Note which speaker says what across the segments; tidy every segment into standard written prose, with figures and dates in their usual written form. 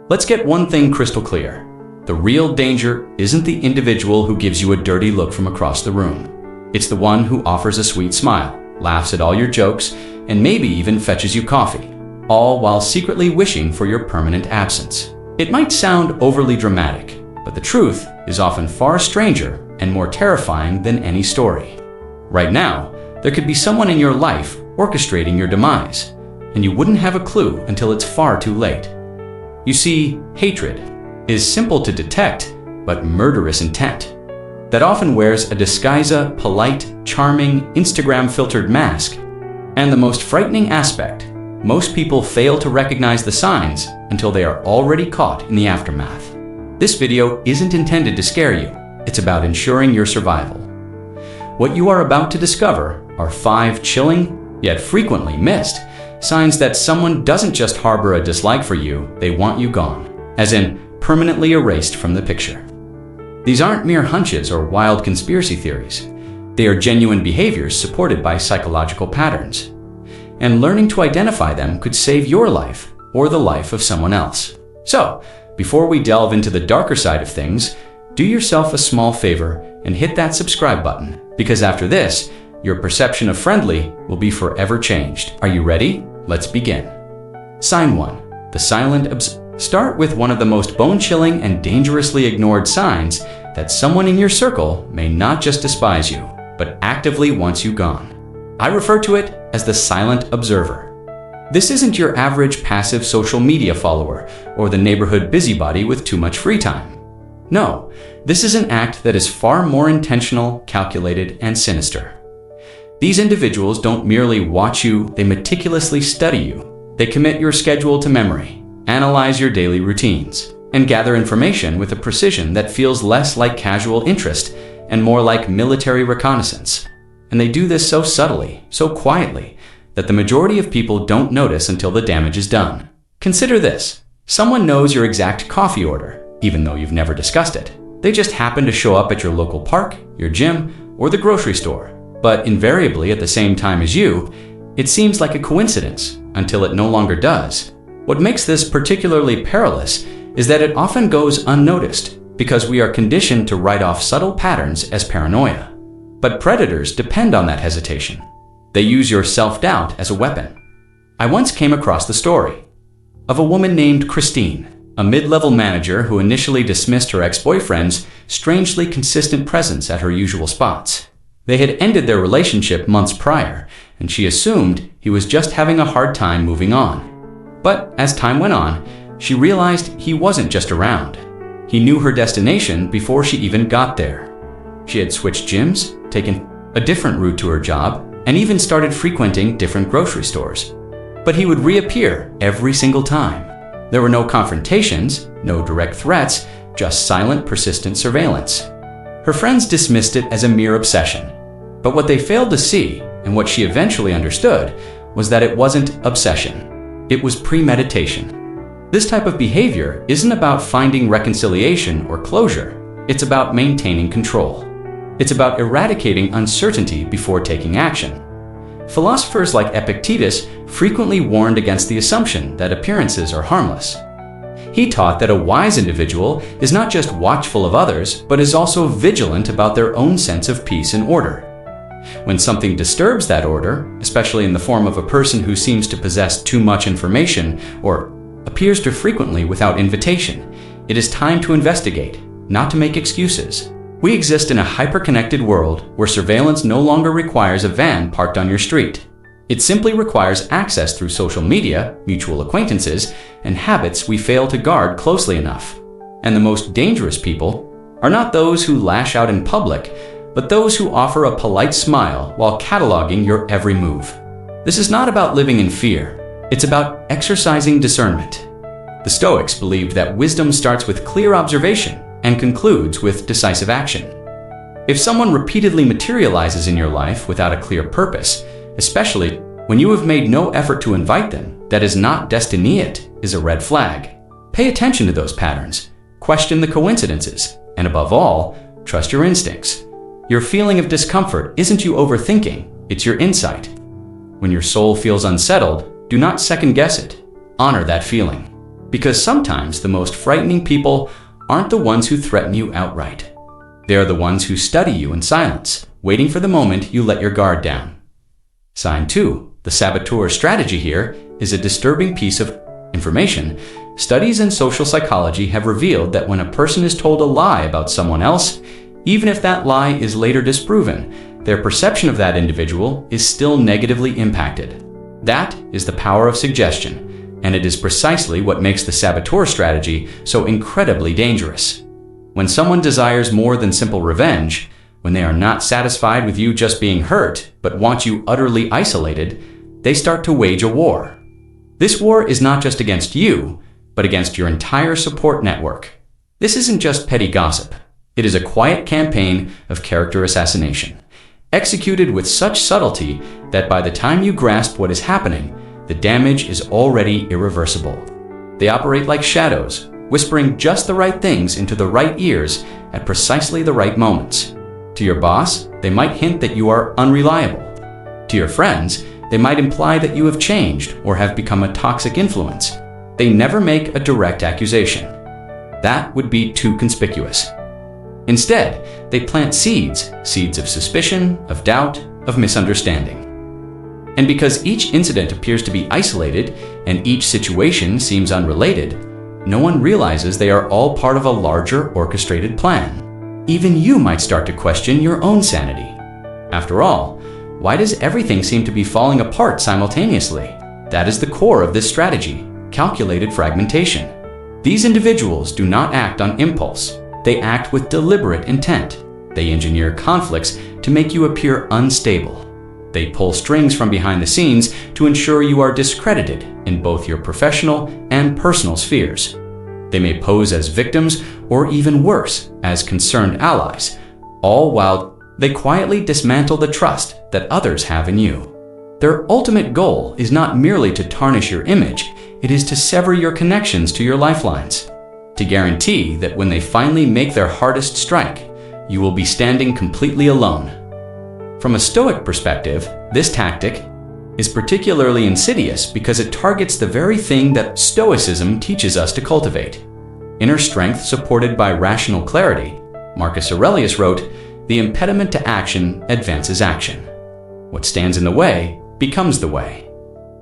Speaker 1: Let's get one thing crystal clear. The real danger isn't the individual who gives you a dirty look from across the room. It's the one who offers a sweet smile, laughs at all your jokes, and maybe even fetches you coffee, all while secretly wishing for your permanent absence. It might sound overly dramatic, but the truth is often far stranger and more terrifying than any story. Right now, there could be someone in your life orchestrating your demise, and you wouldn't have a clue until it's far too late. You see, hatred is simple to detect, but murderous intent that often wears a disguisa, polite, charming, Instagram-filtered mask. And the most frightening aspect, most people fail to recognize the signs until they are already caught in the aftermath. This video isn't intended to scare you. It's about ensuring your survival. What you are about to discover are 5 chilling, yet frequently missed, signs that someone doesn't just harbor a dislike for you, they want you gone, as in permanently erased from the picture. These aren't mere hunches or wild conspiracy theories. They are genuine behaviors supported by psychological patterns. And learning to identify them could save your life or the life of someone else. So, before we delve into the darker side of things, do yourself a small favor and hit that subscribe button, because after this, your perception of friendly will be forever changed. Are you ready? Let's begin. Sign 1. The silent observer. Start with one of the most bone-chilling and dangerously ignored signs that someone in your circle may not just despise you, but actively wants you gone. I refer to it as the silent observer. This isn't your average passive social media follower or the neighborhood busybody with too much free time. No, this is an act that is far more intentional, calculated, and sinister. These individuals don't merely watch you, they meticulously study you. They commit your schedule to memory, analyze your daily routines, and gather information with a precision that feels less like casual interest and more like military reconnaissance. And they do this so subtly, so quietly, that the majority of people don't notice until the damage is done. Consider this. Someone knows your exact coffee order, even though you've never discussed it. They just happen to show up at your local park, your gym, or the grocery store, but invariably at the same time as you. It seems like a coincidence until it no longer does. What makes this particularly perilous is that it often goes unnoticed because we are conditioned to write off subtle patterns as paranoia. But predators depend on that hesitation. They use your self-doubt as a weapon. I once came across the story of a woman named Christine, a mid-level manager who initially dismissed her ex-boyfriend's strangely consistent presence at her usual spots. They had ended their relationship months prior, and she assumed he was just having a hard time moving on. But as time went on, she realized he wasn't just around. He knew her destination before she even got there. She had switched gyms, taken a different route to her job, and even started frequenting different grocery stores. But he would reappear every single time. There were no confrontations, no direct threats, just silent, persistent surveillance. Her friends dismissed it as a mere obsession. But what they failed to see, and what she eventually understood, was that it wasn't obsession. It was premeditation. This type of behavior isn't about finding reconciliation or closure. It's about maintaining control. It's about eradicating uncertainty before taking action. Philosophers like Epictetus frequently warned against the assumption that appearances are harmless. He taught that a wise individual is not just watchful of others, but is also vigilant about their own sense of peace and order. When something disturbs that order, especially in the form of a person who seems to possess too much information or appears too frequently without invitation, it is time to investigate, not to make excuses. We exist in a hyper-connected world where surveillance no longer requires a van parked on your street. It simply requires access through social media, mutual acquaintances, and habits we fail to guard closely enough. And the most dangerous people are not those who lash out in public, but those who offer a polite smile while cataloging your every move. This is not about living in fear. It's about exercising discernment. The Stoics believed that wisdom starts with clear observation and concludes with decisive action. If someone repeatedly materializes in your life without a clear purpose, especially when you have made no effort to invite them, that is not destiny, it is a red flag. Pay attention to those patterns, question the coincidences, and above all, trust your instincts. Your feeling of discomfort isn't you overthinking, it's your insight. When your soul feels unsettled, do not second guess it. Honor that feeling. Because sometimes the most frightening people aren't the ones who threaten you outright. They are the ones who study you in silence, waiting for the moment you let your guard down. Sign 2. The saboteur strategy here is a disturbing piece of information. Studies in social psychology have revealed that when a person is told a lie about someone else, even if that lie is later disproven, their perception of that individual is still negatively impacted. That is the power of suggestion, and it is precisely what makes the saboteur strategy so incredibly dangerous. When someone desires more than simple revenge, when they are not satisfied with you just being hurt, but want you utterly isolated, they start to wage a war. This war is not just against you, but against your entire support network. This isn't just petty gossip. It is a quiet campaign of character assassination, executed with such subtlety that by the time you grasp what is happening, the damage is already irreversible. They operate like shadows, whispering just the right things into the right ears at precisely the right moments. To your boss, they might hint that you are unreliable. To your friends, they might imply that you have changed or have become a toxic influence. They never make a direct accusation. That would be too conspicuous. Instead, they plant seeds of suspicion, of doubt, of misunderstanding. And because each incident appears to be isolated and each situation seems unrelated, no one realizes they are all part of a larger orchestrated plan. Even you might start to question your own sanity. After all, why does everything seem to be falling apart simultaneously? That is the core of this strategy, calculated fragmentation. These individuals do not act on impulse. They act with deliberate intent. They engineer conflicts to make you appear unstable. They pull strings from behind the scenes to ensure you are discredited in both your professional and personal spheres. They may pose as victims or even worse, as concerned allies, all while they quietly dismantle the trust that others have in you. Their ultimate goal is not merely to tarnish your image, it is to sever your connections to your lifelines, to guarantee that when they finally make their hardest strike, you will be standing completely alone. From a Stoic perspective, this tactic is particularly insidious because it targets the very thing that Stoicism teaches us to cultivate: inner strength supported by rational clarity. Marcus Aurelius wrote, "The impediment to action advances action. What stands in the way becomes the way."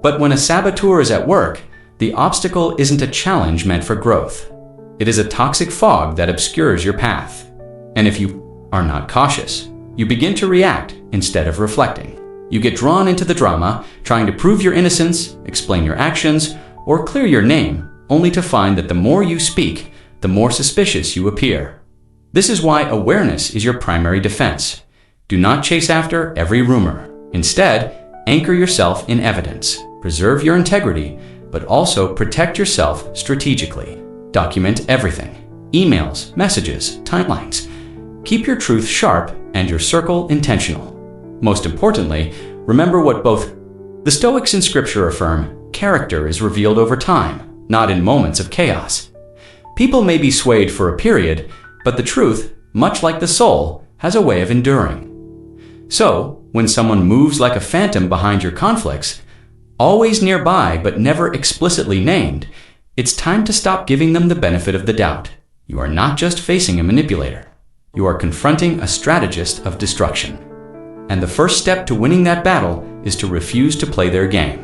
Speaker 1: But when a saboteur is at work, the obstacle isn't a challenge meant for growth. It is a toxic fog that obscures your path. And if you are not cautious, you begin to react instead of reflecting. You get drawn into the drama, trying to prove your innocence, explain your actions, or clear your name, only to find that the more you speak, the more suspicious you appear. This is why awareness is your primary defense. Do not chase after every rumor. Instead, anchor yourself in evidence. Preserve your integrity, but also protect yourself strategically. Document everything: emails, messages, timelines. Keep your truth sharp and your circle intentional. Most importantly, remember what both the Stoics and Scripture affirm: character is revealed over time, not in moments of chaos. People may be swayed for a period, but the truth, much like the soul, has a way of enduring. So, when someone moves like a phantom behind your conflicts, always nearby but never explicitly named, it's time to stop giving them the benefit of the doubt. You are not just facing a manipulator. You are confronting a strategist of destruction. And the first step to winning that battle is to refuse to play their game.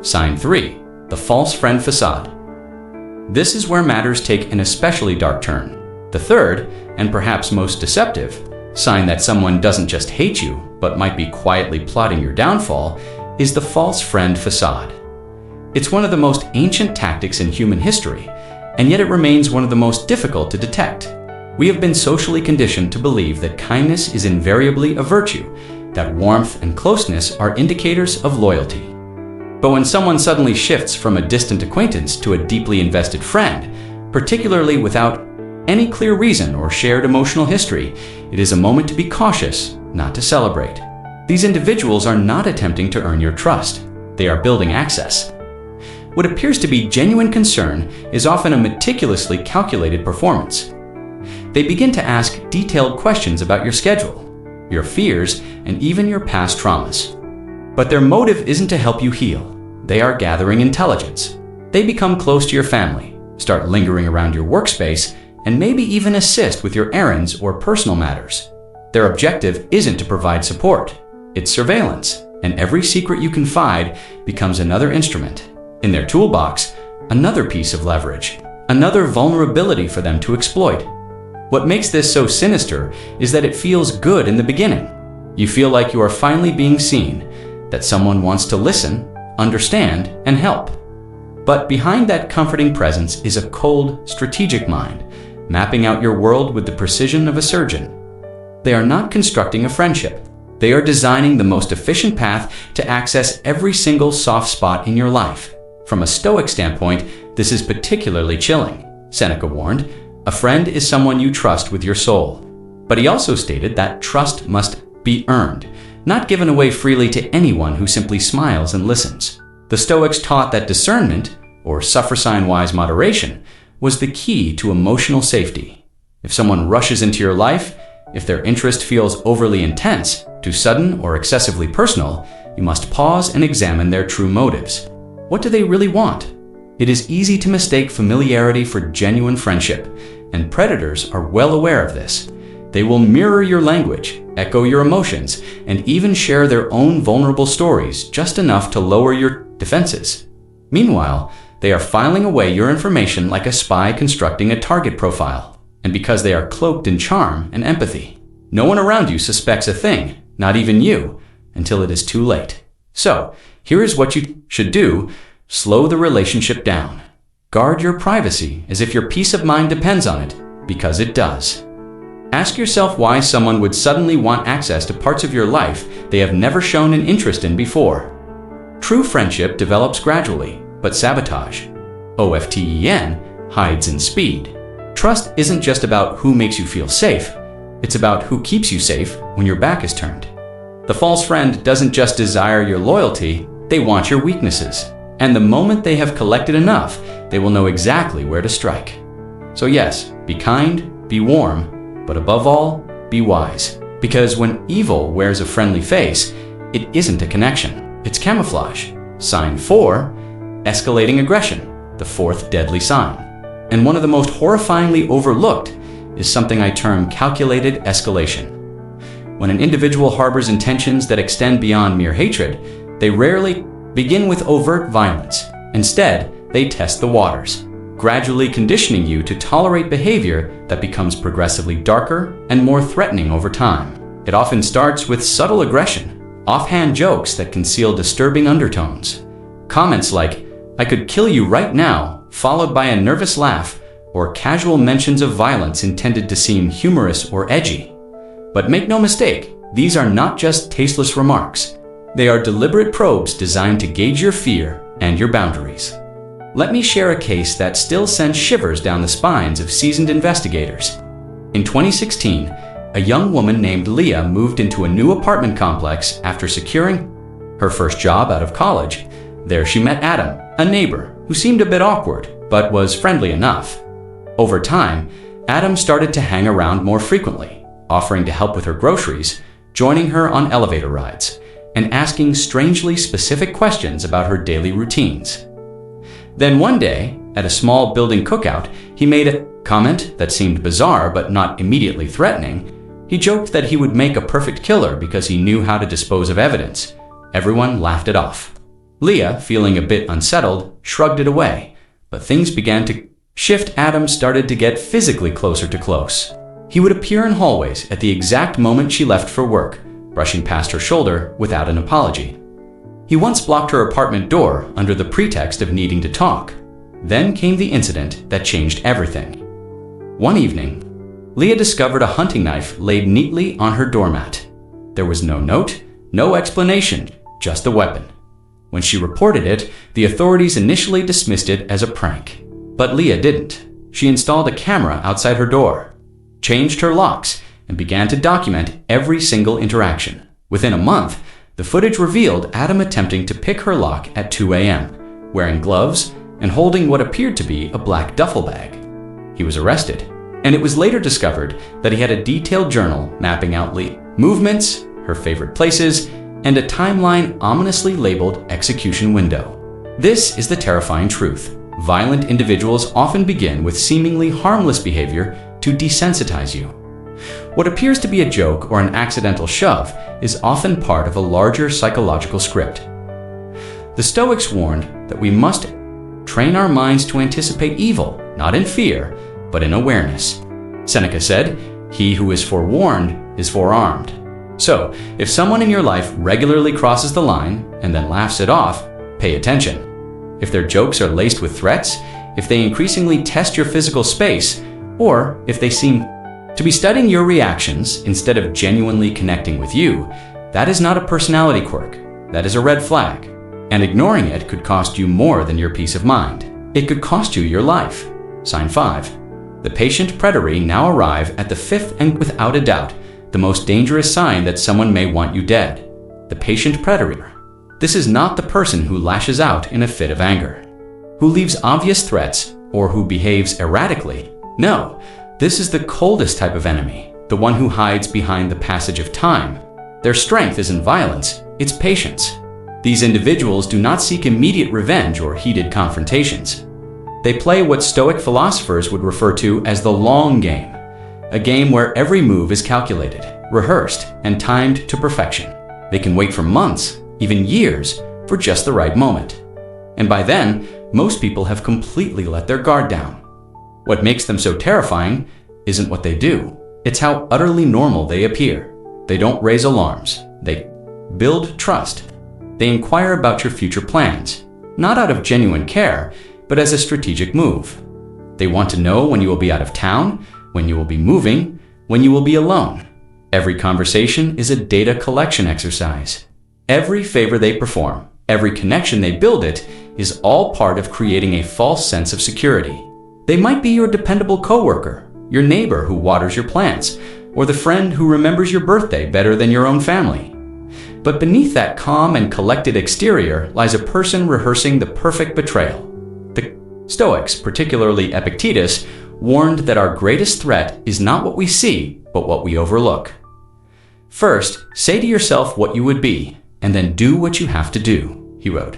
Speaker 1: Sign 3. The false friend facade. This is where matters take an especially dark turn. The third, and perhaps most deceptive, sign that someone doesn't just hate you, but might be quietly plotting your downfall, is the false friend facade. It's one of the most ancient tactics in human history, and yet it remains one of the most difficult to detect. We have been socially conditioned to believe that kindness is invariably a virtue, that warmth and closeness are indicators of loyalty. But when someone suddenly shifts from a distant acquaintance to a deeply invested friend, particularly without any clear reason or shared emotional history, it is a moment to be cautious, not to celebrate. These individuals are not attempting to earn your trust. They are building access. What appears to be genuine concern is often a meticulously calculated performance. They begin to ask detailed questions about your schedule, your fears, and even your past traumas. But their motive isn't to help you heal. They are gathering intelligence. They become close to your family, start lingering around your workspace, and maybe even assist with your errands or personal matters. Their objective isn't to provide support, it's surveillance, and every secret you confide becomes another instrument. In their toolbox, another piece of leverage, another vulnerability for them to exploit. What makes this so sinister is that it feels good in the beginning. You feel like you are finally being seen, that someone wants to listen, understand, and help. But behind that comforting presence is a cold, strategic mind, mapping out your world with the precision of a surgeon. They are not constructing a friendship. They are designing the most efficient path to access every single soft spot in your life. From a Stoic standpoint, this is particularly chilling. Seneca warned, "A friend is someone you trust with your soul." But he also stated that trust must be earned, not given away freely to anyone who simply smiles and listens. The Stoics taught that discernment, or suffer-sign-wise moderation, was the key to emotional safety. If someone rushes into your life, if their interest feels overly intense, too sudden or excessively personal, you must pause and examine their true motives. What do they really want? It is easy to mistake familiarity for genuine friendship, and predators are well aware of this. They will mirror your language, echo your emotions, and even share their own vulnerable stories just enough to lower your defenses. Meanwhile, they are filing away your information like a spy constructing a target profile. And because they are cloaked in charm and empathy, no one around you suspects a thing, not even you, until it is too late. So, here is what you should do. Slow the relationship down. Guard your privacy as if your peace of mind depends on it, because it does. Ask yourself why someone would suddenly want access to parts of your life they have never shown an interest in before. True friendship develops gradually, but sabotage, OFTEN, hides in speed. Trust isn't just about who makes you feel safe, it's about who keeps you safe when your back is turned. The false friend doesn't just desire your loyalty, they want your weaknesses. And the moment they have collected enough, they will know exactly where to strike. So yes, be kind, be warm, but above all, be wise. Because when evil wears a friendly face, it isn't a connection, it's camouflage. Sign 4, escalating aggression, the fourth deadly sign. And one of the most horrifyingly overlooked is something I term calculated escalation. When an individual harbors intentions that extend beyond mere hatred, they rarely begin with overt violence. Instead, they test the waters, gradually conditioning you to tolerate behavior that becomes progressively darker and more threatening over time. It often starts with subtle aggression, offhand jokes that conceal disturbing undertones. Comments like, "I could kill you right now," followed by a nervous laugh, or casual mentions of violence intended to seem humorous or edgy. But make no mistake, these are not just tasteless remarks. They are deliberate probes designed to gauge your fear and your boundaries. Let me share a case that still sends shivers down the spines of seasoned investigators. In 2016, a young woman named Leah moved into a new apartment complex after securing her first job out of college. There she met Adam, a neighbor who seemed a bit awkward, but was friendly enough. Over time, Adam started to hang around more frequently, offering to help with her groceries, joining her on elevator rides, and asking strangely specific questions about her daily routines. Then one day, at a small building cookout, he made a comment that seemed bizarre but not immediately threatening. He joked that he would make a perfect killer because he knew how to dispose of evidence. Everyone laughed it off. Leah, feeling a bit unsettled, shrugged it away, but things began to shift. Adam started to get physically closer to close. He would appear in hallways at the exact moment she left for work, brushing past her shoulder without an apology. He once blocked her apartment door under the pretext of needing to talk. Then came the incident that changed everything. One evening, Leah discovered a hunting knife laid neatly on her doormat. There was no note, no explanation, just a weapon. When she reported it, the authorities initially dismissed it as a prank. But Leah didn't. She installed a camera outside her door, changed her locks, and began to document every single interaction. Within a month, the footage revealed Adam attempting to pick her lock at 2 a.m., wearing gloves and holding what appeared to be a black duffel bag. He was arrested, and it was later discovered that he had a detailed journal mapping out Leah's movements, her favorite places, and a timeline ominously labeled execution window. This is the terrifying truth. violent individuals often begin with seemingly harmless behavior to desensitize you. What appears to be a joke or an accidental shove is often part of a larger psychological script. The Stoics warned that we must train our minds to anticipate evil, not in fear, but in awareness. Seneca said, "He who is forewarned is forearmed." So, if someone in your life regularly crosses the line and then laughs it off, pay attention. If their jokes are laced with threats, if they increasingly test your physical space, or if they seem to be studying your reactions instead of genuinely connecting with you, that is not a personality quirk. That is a red flag. And ignoring it could cost you more than your peace of mind. It could cost you your life. Sign 5. The patient predatory now arrive at the fifth and without a doubt, the most dangerous sign that someone may want you dead. The patient predator. This is not the person who lashes out in a fit of anger, who leaves obvious threats, or who behaves erratically. No, this is the coldest type of enemy, the one who hides behind the passage of time. Their strength isn't violence, it's patience. These individuals do not seek immediate revenge or heated confrontations. They play what Stoic philosophers would refer to as the long game, a game where every move is calculated, rehearsed, and timed to perfection. They can wait for months, even years, for just the right moment. And by then, most people have completely let their guard down. What makes them so terrifying isn't what they do, it's how utterly normal they appear. They don't raise alarms, they build trust. They inquire about your future plans, not out of genuine care, but as a strategic move. They want to know when you will be out of town, when you will be moving, when you will be alone. Every conversation is a data collection exercise. Every favor they perform, every connection they build it, is all part of creating a false sense of security. They might be your dependable coworker, your neighbor who waters your plants, or the friend who remembers your birthday better than your own family. But beneath that calm and collected exterior lies a person rehearsing the perfect betrayal. The Stoics, particularly Epictetus, warned that our greatest threat is not what we see, but what we overlook. First, say to yourself what you would be, and then do what you have to do, he wrote.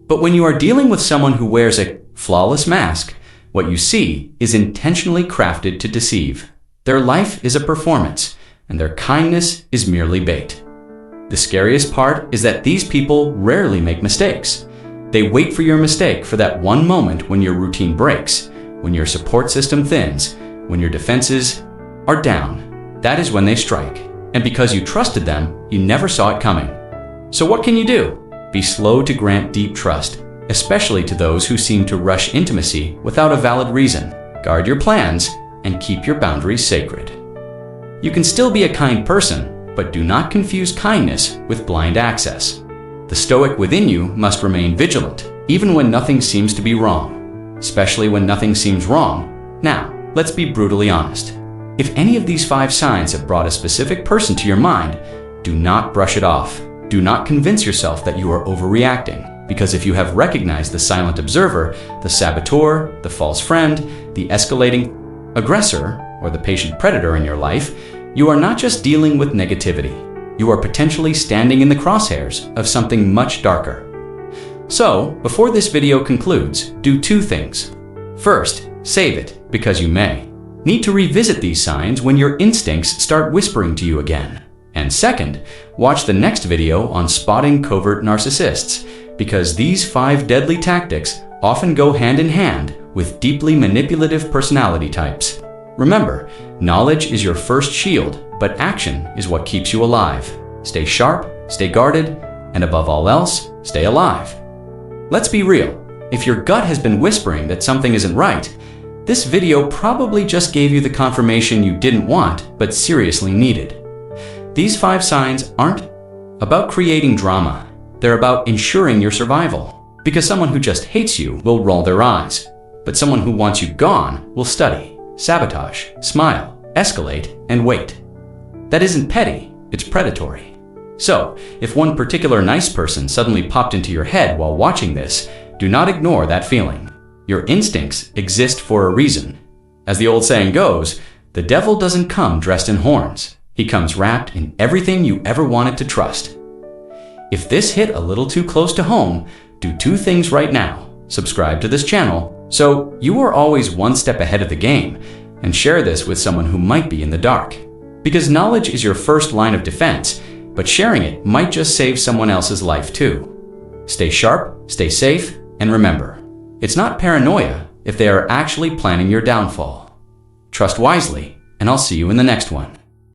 Speaker 1: But when you are dealing with someone who wears a flawless mask, what you see is intentionally crafted to deceive. Their life is a performance, and their kindness is merely bait. The scariest part is that these people rarely make mistakes. They wait for your mistake for that one moment when your routine breaks, when your support system thins, when your defenses are down. That is when they strike. And because you trusted them, you never saw it coming. So what can you do? Be slow to grant deep trust, especially to those who seem to rush intimacy without a valid reason. Guard your plans and keep your boundaries sacred. You can still be a kind person, but do not confuse kindness with blind access. The Stoic within you must remain vigilant, even when nothing seems to be wrong, especially when nothing seems wrong. Now, let's be brutally honest. If any of these 5 signs have brought a specific person to your mind, do not brush it off. Do not convince yourself that you are overreacting, because if you have recognized the silent observer, the saboteur, the false friend, the escalating aggressor, or the patient predator in your life, you are not just dealing with negativity. You are potentially standing in the crosshairs of something much darker. So, before this video concludes, do 2 things. First, save it, because you may need to revisit these signs when your instincts start whispering to you again. And second, watch the next video on spotting covert narcissists, because these 5 deadly tactics often go hand in hand with deeply manipulative personality types. Remember, knowledge is your first shield, but action is what keeps you alive. Stay sharp, stay guarded, and above all else, stay alive. Let's be real. If your gut has been whispering that something isn't right, this video probably just gave you the confirmation you didn't want, but seriously needed. These 5 signs aren't about creating drama. They're about ensuring your survival. Because someone who just hates you will roll their eyes, but someone who wants you gone will study, sabotage, smile, escalate, and wait. That isn't petty, it's predatory. So, if one particular nice person suddenly popped into your head while watching this, do not ignore that feeling. Your instincts exist for a reason. As the old saying goes, the devil doesn't come dressed in horns. He comes wrapped in everything you ever wanted to trust. If this hit a little too close to home, do 2 things right now. subscribe to this channel so you are always one step ahead of the game, and share this with someone who might be in the dark. Because knowledge is your first line of defense, but sharing it might just save someone else's life too. Stay sharp, stay safe, and remember, it's not paranoia if they are actually planning your downfall. Trust wisely, and I'll see you in the next one.